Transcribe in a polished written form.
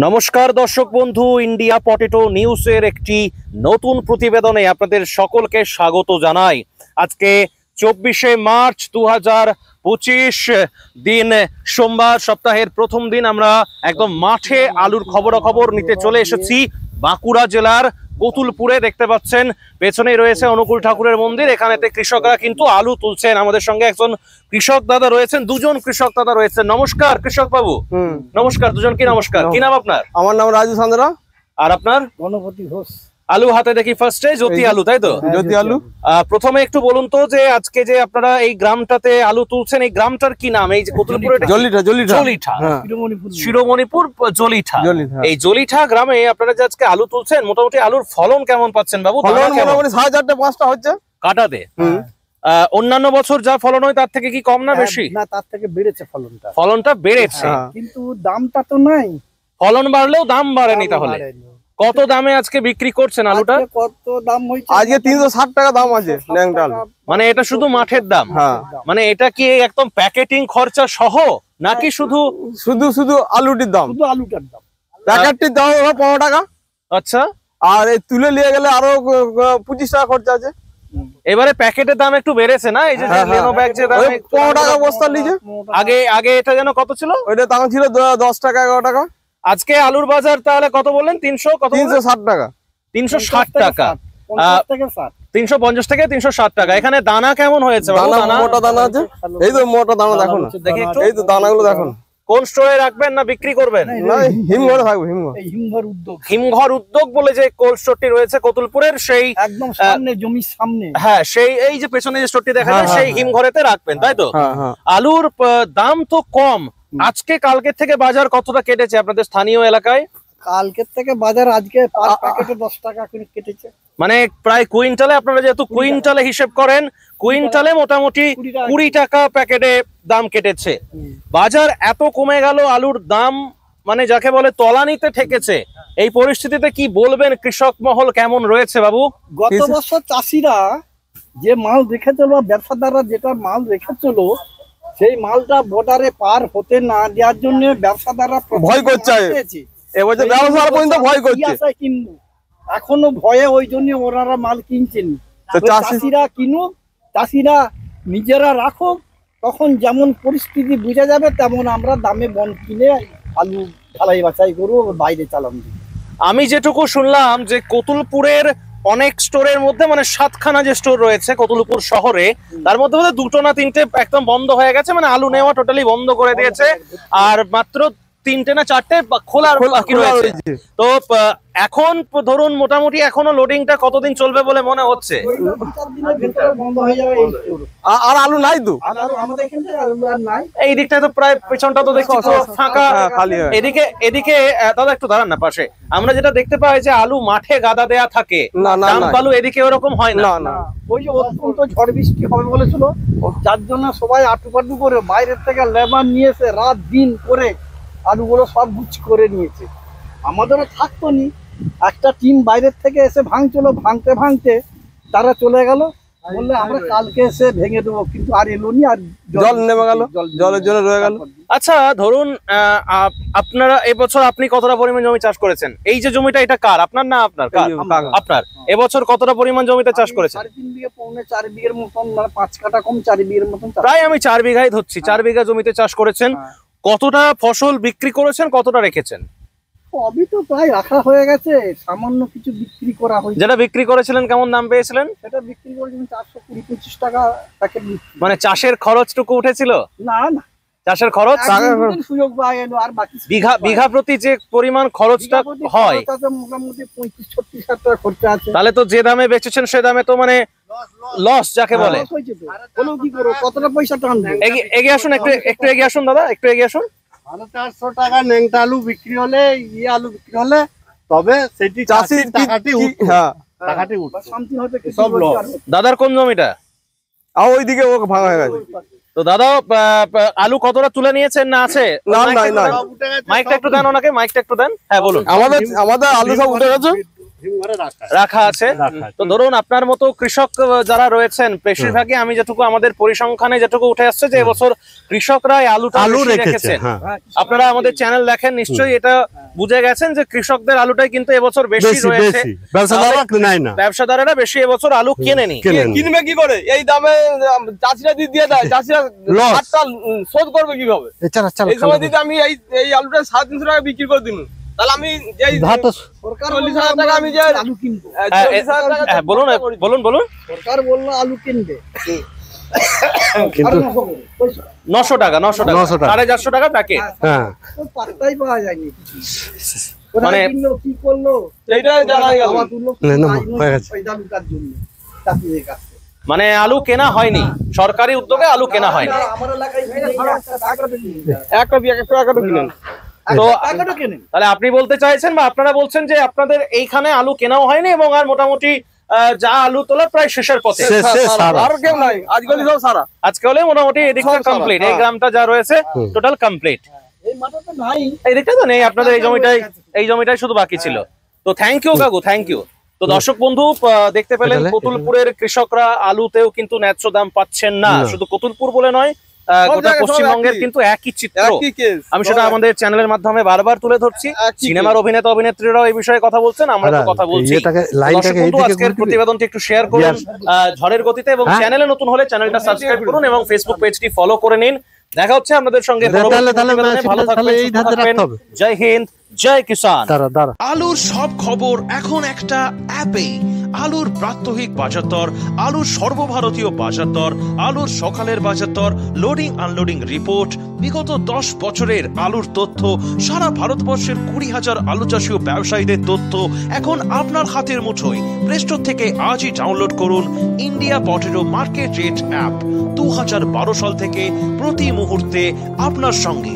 নমস্কার দর্শক বন্ধু, ইন্ডিয়া পটেটো নিউজের একটি নতুন প্রতিবেদনে আপনাদের সকলকে স্বাগত জানাই। আজকে 24শে মার্চ 2025 দিন সোমবার, সপ্তাহের প্রথম দিন। আমরা একদম মাঠে আলুর খবরাখবর নিতে চলে এসেছি বাঁকুড়া জেলার কতুলপুরে। দেখতে পাচ্ছেন পেছনেই রয়েছে অনুকূল ঠাকুরের মন্দির। এখানেতে কৃষকরা কিন্তু আলু তুলছেন। আমাদের সঙ্গে একজন কৃষক দাদা রয়েছেন, দুজন কৃষক দাদা রয়েছেন। নমস্কার কৃষক বাবু। নমস্কার দুজনকে নমস্কার। কি নাম আপনার? আমার নাম রাজু সান্দ্রা। আর আপনার? গণপতি ঘোষ। আলু হাতে দেখি ফার্স্টে, জ্যোতি আলু, তাই তো? জ্যোতি আলু। প্রথমে একটু বলুন তো যে আজকে যে আপনারা এই গ্রামটাতে আলু তুলছেন, এই গ্রামটার কি নাম? এই যে কতুলপুরে জলিঠা, শিরোমণিপুর জলিঠা। এই জলিঠা গ্রামে আপনারা যে আজকে আলু তুলছেন, মোটামুটি আলুর ফলন কেমন পাচ্ছেন বাবু? মোটামুটি 4.5-5টা হচ্ছে কাটাতে। অন্যান্য বছর যা ফলন হয় তার থেকে কি কম না বেশি? না, তার থেকে বেড়েছে ফলনটা। ফলনটা বেড়েছে, কিন্তু দামটা তো নাই। ফলন বাড়লেও দাম বাড়েনি। তাহলে কত দামে আজকে বিক্রি করছেন আলুটা? কত দাম হয়েছে আজকে? 360 টাকা দাম আছে ল্যাংটা আলু। মানে এটা শুধু মাঠের দাম? মানে এটা কি একদম প্যাকেটিং খরচা সহ নাকি শুধু শুধু আলুটির দাম? শুধু আলুটার দাম। প্যাকেটটির দাম 15 টাকা। আচ্ছা। আর এই তুলে নিয়ে গেলে আরো 25 টাকা খরচা আছে। এবারে প্যাকেটের দাম একটু বেড়েছে না? এই যে লেনো ব্যাগ যে দাম 15 টাকা বস্তা নিচে। আগে এটা যেন কত ছিল? ওইটা দাম ছিল 10 টাকা 11 টাকা। আজকে আলুর বাজার তাহলে কত বললেন? 360 টাকা। 360 টাকা, 350 থেকে 360 টাকা। এখানে দানা কেমন হয়েছে? মোটা দানা আছে, এই তো মোটা দানা দেখুন। এই তো দানাগুলো দেখুন। কোন স্টোরে রাখবেন না বিক্রি করবেন? হিমঘরে থাকবে। হিমঘর উদ্যোগ বলে যে কোল্ড স্টোরটি রয়েছে কতুলপুরের, সেই একদম সামনে, জমির সামনে। হ্যাঁ, সেই এই যে পেছনে যে স্টোরটি দেখা যায় সেই হিমঘরেতে রাখবেন, তাই তো? আলুর দাম তো কম। আজকে কালকের থেকে বাজার কতটা কেটেছে আপনাদের স্থানীয় এলাকায়? কালকের থেকে বাজার আজকে পার প্যাকেটে 10 টাকা করে কেটেছে। মানে প্রায় কুইন্টালে, আপনারা যেহেতু কুইন্টালে হিসেব করেন, কুইন্টালে মোটামুটি 20 টাকা প্যাকেটে দাম কেটেছে। বাজার এত কমে গেল আলুর দাম, মানে যাকে বলে তলানিতে ঠেকেছে। এই পরিস্থিতিতে কি বলবেন? কৃষক মহল কেমন রয়েছে বাবু? গত বছর চাষিরা যে মাল রেখেছিল, ব্যবসাদাররা যেটা মাল রেখেছিল, সেই মালটা বর্ডারে পার হতে না দেওয়ার জন্য ব্যবসাদাররা ভয় করছে। এবছর ব্যবসাদার পর্যন্ত ভয় করছে, কিন্তু এখনো ভয়ে ওই জন্য ওনারা মাল কিনছেন। চাষিরা কিনুক, চাষিরা নিজেরা রাখুক, তখন যেমন পরিস্থিতি বুঝে যাবে তেমন আমরা দামে বন কিনে আলু ঢালাই বাছাই করবো, বাইরে চালান। আমি যেটুকু শুনলাম যে কতুলপুরের অনেক স্টোরের মধ্যে, মানে 7খানা যে স্টোর রয়েছে কতুলপুর শহরে, তার মধ্যে বোধহয় 2টো না 3টে একদম বন্ধ হয়ে গেছে, মানে আলু নেওয়া টোটালি বন্ধ করে দিয়েছে। আর মাত্র 3টে না 4টে খোলা বাকি রয়েছে। তো এখন ধরুন মোটামুটি এখনো লোডিংটা কতদিন চলবে বলে মনে হচ্ছে? আর আলু নাই তো এই দিকটা তো প্রায়, পেছনটা তো দেখছি ফাঁকা। এদিকে দাদা একটু দাঁড়ান না পাশে। আমরা যেটা দেখতে পাই যে আলু মাঠে গাদা দেয়া থাকে, আলু এদিকে ওরকম হয় না। ওই যে অত্যন্ত ঝড় বৃষ্টি হবে বলেছিল, যার জন্য সবাই আটুপাটু করে বাইরের থেকে লেবার নিয়ে এসে রাত দিন করে আলুগুলো সব গুছ করে নিয়েছে। আমাদেরও থাকতো নি, একটা টিম বাইরের থেকে এসে ভাঙছিল, ভাঙতে ভাঙতে তারা চলে গেল, বললে আমরা কালকে এসে ভেঙে দেবো, কিন্তু আর এলো নি, আর জল নেমে গেল, জলের জন্য রয়ে গেল। আচ্ছা ধরুন আপনারা এবছর আপনি কতটা পরিমাণ জমি চাষ করেছেন? এই যে জমিটা, এটা কার? আপনার না আপনার? আপনার। এবছর কতটা পরিমাণ জমিতে চাষ করেছেন? 3.5 বিঘা, পৌনে 4 বিঘার মতন, মানে 5 কাঠা কম, 4 বিঘার মতন। প্রায় আমি 4 বিঘাই ধরছি। 4 বিঘা জমিতে চাষ করেছেন। কতটা ফসল বিক্রি করেছেন, কতটা রেখেছেন? সবই তো প্রায় রাখা হয়ে গেছে, সামান্য কিছু বিক্রি করা হয়েছে। যেটা বিক্রি করেছিলেন কেমন দাম পেয়েছিলেন? সেটা বিক্রি করেছিলেন 420-25 টাকা প্যাকেট। মানে চাষের খরচটুকু উঠেছিল? না না, চাষের খরচ সুযোগ পাওয়া গেল। আর বাকি বিঘা প্রতি যে পরিমাণ খরচটা হয়, মোটামুটি 35-36 হাজার টাকা খরচা আছে। তাহলে তো যে দামে বেচেছেন সে দামে তো মানে লস যাকে বলে। কি করো, কতটা পয়সা টানবে? এগিয়ে আসুন, একটু এগিয়ে আসুন দাদা, একটু এগিয়ে আসুন। 450 টাকা ন্যাংটা আলু বিক্রি হলে, আলু বিক্রি হলে, তবে সেটি চাষির টাকাটি উঠবে, শান্তি হবে। সব লস। দাদার কোন জমিটা? ওইদিকে ভাঙা হয়ে গেছে। তো দাদা আলু কতটা তুলে নিয়েছেন না আছে? না, মাইকটা একটু দেন ওনাকে, মাইকটা একটু দেন। হ্যাঁ বলুন। আমাদের আলু সব উঠে গেছে। রাখা আছে। তো ধরুন আপনার মতো কৃষক যারা রয়েছেন বেশিরভাগই আমি যেটুকু আমাদের পরিসংখ্যানে যেটুকু উঠে আসছে যে এবছর কৃষকরা আলু রেখেছেন। আপনারা আমাদের চ্যানেল দেখেন নিশ্চয়ই এটা বুঝে গেছেন যে কৃষকদের আলুটাই কিন্তু এবছর বেশি রয়েছে, ব্যবসাদারেরা বেশি এবছর আলু কেনেনি। কিনবে কি করে এই দামে? চাষিরা দিয়ে দেয়, চাষিরা শোধ করবে কিভাবে? এই সময় দিতে আমি এই আলুটা 350 টাকা বিক্রি করে দিন, তাহলে আমি সরকার 40,000 টাকা আমি যে আলু কিনবো। বলুন বলুন। সরকার বললো আলু কিনবে 900 টাকা 450 টাকা প্যাকেট। পাত্তাই পাওয়া যায়নি, মানে কি করলো এইটাই জানা গেল। মানে আলু কেনা হয়নি, সরকারি উদ্যোগে আলু কেনা হয়নি। আমার এলাকায় তো তাহলে আপনি বলতে চাইছেন বা আপনারা বলছেন যে আপনাদের এইখানে আলু কেনাও হয়নি এবং আর মোটামুটি যা আলু তোলা প্রায় শেষের পথে, আর কেউ নাই আজকাল সব সারা। আজকে হলে মোটামুটি এদিকটা কমপ্লিট, এই গ্রামটা যা রয়েছে টোটাল কমপ্লিট। এই দিকটা তো নেই আপনাদের, এই জমিটাই শুধু বাকি ছিল। তো থ্যাংক ইউ কাকু, থ্যাংক ইউ। তো দর্শক বন্ধু দেখতে পেলেন কতুলপুরের কৃষকরা আলুতেও কিন্তু ন্যায্য দাম পাচ্ছেন না। শুধু কতুলপুর বলে নয়, গোটা পশ্চিমবঙ্গের কিন্তু একই চিত্র। আমি সেটা আমাদের চ্যানেলের মাধ্যমে বারবার তুলে ধরছি। সিনেমার অভিনেতা অভিনেত্রীরাও এই বিষয়ে কথা বলছেন, আমরা তো কথা বলছি। আজকের প্রতিবেদনটি একটু শেয়ার করুন ঝড়ের গতিতে, এবং চ্যানেলে নতুন হলে চ্যানেলটা সাবস্ক্রাইব করুন এবং ফেসবুক পেজটি ফলো করে নিন। দেখা হচ্ছে আপনাদের সঙ্গে। ভালো থাকবেন। জয় হিন্দ, জয় কিষান। আলুর সব খবর এখন একটা অ্যাপে। আলুর প্রাত্যহিক বাজার দর, আলুর সর্বভারতীয় বাজার দর, আলুর সকালের বাজার দর, লোডিং আনলোডিং রিপোর্ট, বিগত 10 বছরের আলুর তথ্য, সারা ভারতবর্ষের 20,000 আলু চাষী ও ব্যবসায়ীদের তথ্য এখন আপনার হাতের মুঠোয়। প্লে স্টোর থেকে আজই ডাউনলোড করুন India potato market rate app. 2012 সাল থেকে প্রতি মুহূর্তে আপনার সঙ্গে।